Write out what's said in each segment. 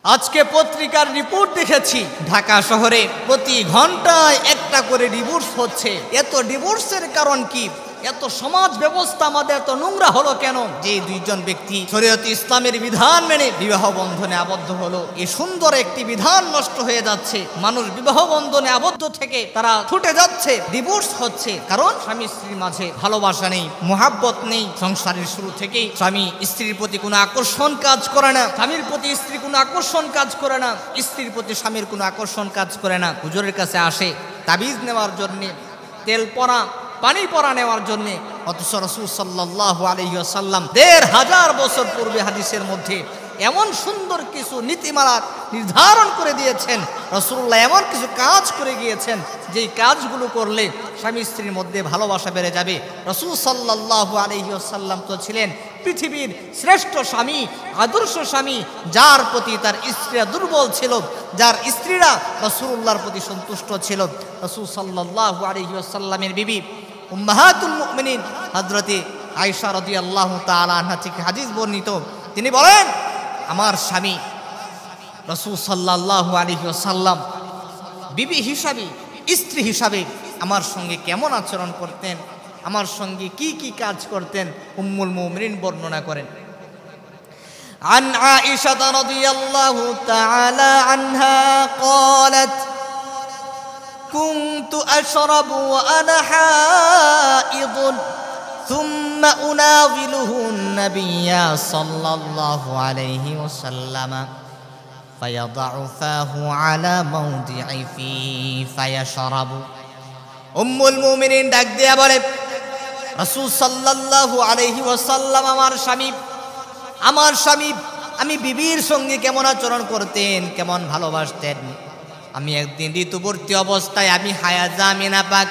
আজকে পত্রিকার রিপোর্ট দেখেছি, ঢাকা শহরে প্রতি ঘন্টায় একটা করে ডিভোর্স হচ্ছে। এত ডিভোর্সের কারণ কি? এত সমাজ ব্যবস্থা আমাদের এত নোংরা হলো কেন? যে দুইজন ব্যক্তি শরীয়তে ইসলামের বিধান মেনে বিবাহ বন্ধনে আবদ্ধ হলো, এই সুন্দর একটি বিধান নষ্ট হয়ে যাচ্ছে। মানুষ বিবাহ বন্ধনে আবদ্ধ থেকে তারা ছুটে যাচ্ছে, ডিভোর্স হচ্ছে। কারণ স্বামী স্ত্রীর মাঝে ভালোবাসা নেই, মোহাব্বত নেই। সংসারের শুরু থেকেই স্বামী স্ত্রীর প্রতি কোনো আকর্ষণ কাজ করে না, স্বামীর প্রতি স্ত্রী কোনো আকর্ষণ কাজ করে না, স্ত্রীর প্রতি স্বামীর কোনো আকর্ষণ কাজ করে না। হুজুরের কাছে আসে তাবিজ নেওয়ার জন্যে, তেল পরা পানি পরা নেওয়ার জন্য। অথচ রাসূল সাল্লাল্লাহু আলাইহি ওয়াসাল্লাম ১৫০০ বছর পূর্বে হাদিসের মধ্যে এমন সুন্দর কিছু নীতিমালা নির্ধারণ করে দিয়েছেন। রাসূলুল্লাহ এমন কিছু কাজ করে গিয়েছেন যেই কাজগুলো করলে স্বামী স্ত্রীর মধ্যে ভালোবাসা বেড়ে যাবে। রাসূল সাল্লাল্লাহু আলাইহি ওয়াসাল্লাম তো ছিলেন পৃথিবীর শ্রেষ্ঠ স্বামী, আদর্শ স্বামী, যার প্রতি তার স্ত্রীরা দুর্বল ছিল, যার স্ত্রীরা রাসূলুল্লাহর প্রতি সন্তুষ্ট ছিল। রাসূল সাল্লাল্লাহু আলাইহি ওয়াসাল্লামের বিবি উম্মাহাতুল মুমিনিন হযরতে আয়েশা রাদিয়াল্লাহু তাআলা আনহা থেকে হাদিস বর্ণিত, তিনি বলেন, আমার স্বামী রাসূল সাল্লাল্লাহু আলাইহি ওয়াসাল্লাম বিবি হিসাবে, স্ত্রী হিসাবে আমার সঙ্গে কেমন আচরণ করতেন, আমার সঙ্গে কি কি কাজ করতেন, উম্মুল মুমিনিন বর্ণনা করেন। আন আয়েশা রাদিয়াল্লাহু তাআলা আনহা قالت كنت أشرب وأنا حائض ثم أناوله النبي صلى الله عليه وسلم فيضع فاه على موضع فيه فيشرب। উম্মুল মুমিনিন ডাক দিয়া বলে, রাসূল সাল্লাল্লাহু আলাইহি ওয়াসাল্লাম আমার স্বামী আমি বিবির সঙ্গে কেমন আচরণ করতেন, কেমন ভালোবাসতেন। আমি একদিন ঋতুবর্তী অবস্থায়, আমি হায়াজা, আমি নাপাক,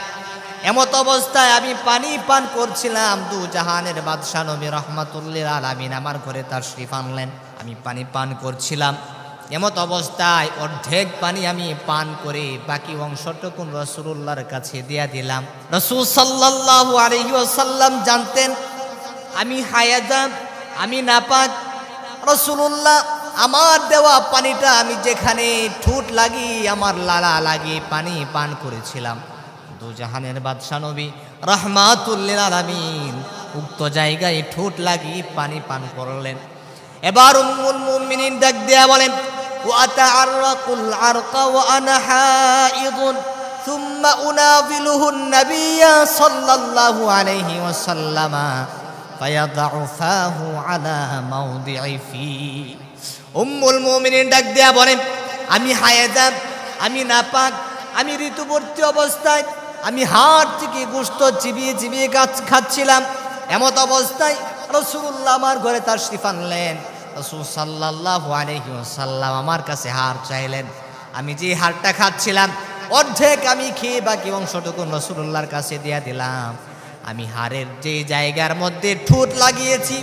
এমত অবস্থায় আমি পানি পান করছিলাম। দু জাহানের বাদশা নবী রাহমাতুল্লিল আলামিন আমার ঘরে তাশরিফ আনলেন, আমি পানি পান করছিলাম। এমত অবস্থায় অর্ধেক পানি আমি পান করে বাকি অংশটুকু রাসূলুল্লাহর কাছে দিয়া দিলাম। রাসূল সাল্লাল্লাহু আলাইহি ওয়াসাল্লাম জানতেন আমি হায়াজা, আমি নাপাক। রাসূলুল্লাহ আমার দেওয়া পানিটা আমি যেখানে ঠোঁট লাগিয়ে, আমার লালা লাগিয়ে পানি পান করেছিলাম, দু জাহানের বাদশা নবী রাহমাতুল্লিল আলামিন উক্ত জায়গায় ঠোঁট লাগিয়ে পানি পান করলেন। এবার উম্মুল মুমিনিন ডাক দেয়া বলেন, ওয়া তাআররাকুল আরকা ওয়া আনা হাইদুন সুম্মা উনাবিলুহু নাবিয়্যা সাল্লাল্লাহু আলাইহি ওয়াসাল্লাম ফায়াদাউ ফাহু আলা মাওদি'i ফি। উম্মুল মুমিনিন ডাক দেয়া বলেন, আমি হায়েজা, আমি নাপাক, আমি ঋতুবর্তী অবস্থায় আমি হাড় থেকে গোশত চিবিয়ে চিবিয়ে খাচ্ছিলাম। এমত অবস্থায় রাসূলুল্লাহ আমার ঘরে তাশরিফ আনলেন। রাসূল সাল্লাল্লাহু আলাইহি ওয়াসাল্লাম আমার কাছে হাড় চাইলেন। আমি যে হাড়টা খাচ্ছিলাম অর্ধেক আমি খেয়ে বাকি অংশটুকু রাসূলুল্লাহর কাছে দিয়া দিলাম। আমি হাড়ের যে জায়গার মধ্যে ঠোঁট লাগিয়েছি,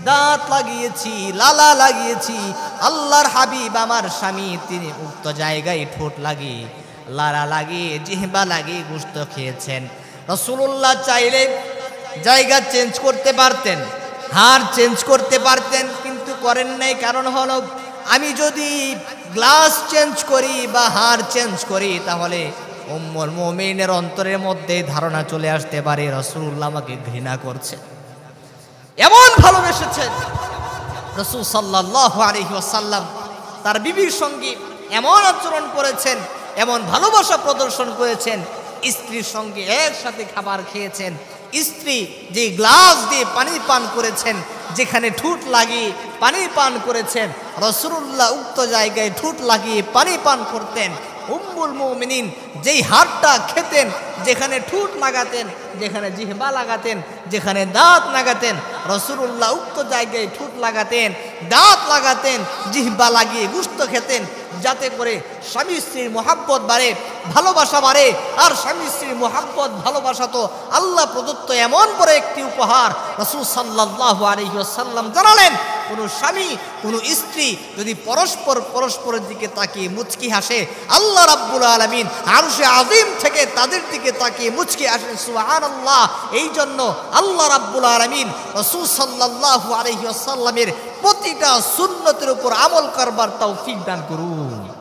দাঁত লাগিয়েছি, লালা লাগিয়েছি, আল্লাহর হাবিব আমার স্বামী তিনি উক্ত জায়গায় ঠোঁট লাগিয়ে, লালা লাগিয়ে, জিহ্বা লাগিয়ে গোশত খেয়েছেন। রাসূলুল্লাহ চাইলে জায়গা চেঞ্জ করতে পারতেন, হাড় চেঞ্জ করতে পারতেন, কিন্তু করেন নাই। কারণ হলো, আমি যদি গ্লাস চেঞ্জ করি বা হাড় চেঞ্জ করি তাহলে উম্মুল মুমিনের অন্তরের মধ্যে ধারণা চলে আসতে পারে রাসূলুল্লাহ আমাকে ঘৃণা করছে। এমন ভালোবেসেছেন রাসূল সাল্লাল্লাহু আলাইহি ওয়াসাল্লাম, তার বিবির সঙ্গে এমন আচরণ করেছেন, এমন ভালোবাসা প্রদর্শন করেছেন। স্ত্রীর সঙ্গে একসাথে খাবার খেয়েছেন, স্ত্রী যে গ্লাস দিয়ে পানি পান করেছেন, যেখানে ঠোঁট লাগিয়ে পানি পান করেছেন, রাসূলুল্লাহ উক্ত জায়গায় ঠোঁট লাগিয়ে পানি পান করতেন। উম্মুল মুমিনিন যেই হাড়টা খেতেন, যেখানে ঠোঁট লাগাতেন, যেখানে জিহ্বা লাগাতেন, যেখানে দাঁত লাগাতেন, রাসূলুল্লাহ উক্ত জায়গায় ঠোঁট লাগাতেন, দাঁত লাগাতেন, জিহ্বা লাগিয়ে গোশত খেতেন, যাতে করে স্বামী স্ত্রীর মোহাব্বত বাড়ে, ভালোবাসা বাড়ে। আর স্বামী স্ত্রীর মোহাব্বত ভালোবাসা তো আল্লাহ প্রদত্ত এমন বড় একটি উপহার। রাসূল সাল্লাল্লাহু আলাইহি ওয়াসাল্লাম জানালেন, কোনো স্বামী কোনো স্ত্রী যদি পরস্পরের দিকে তাকিয়ে মুচকি হাসে, আল্লাহ রাব্বুল আলামিন আরশে আযীম থেকে তাদের দিকে তাকিয়ে মুচকে আসেন সুবহানাল্লাহ। এই জন্য আল্লাহ রাব্বুল আলামিন রাসূল সাল্লাল্লাহু আলাইহি ওয়াসাল্লামের প্রতিটা সুন্নতের উপর আমল করবার তৌফিক দান করুন।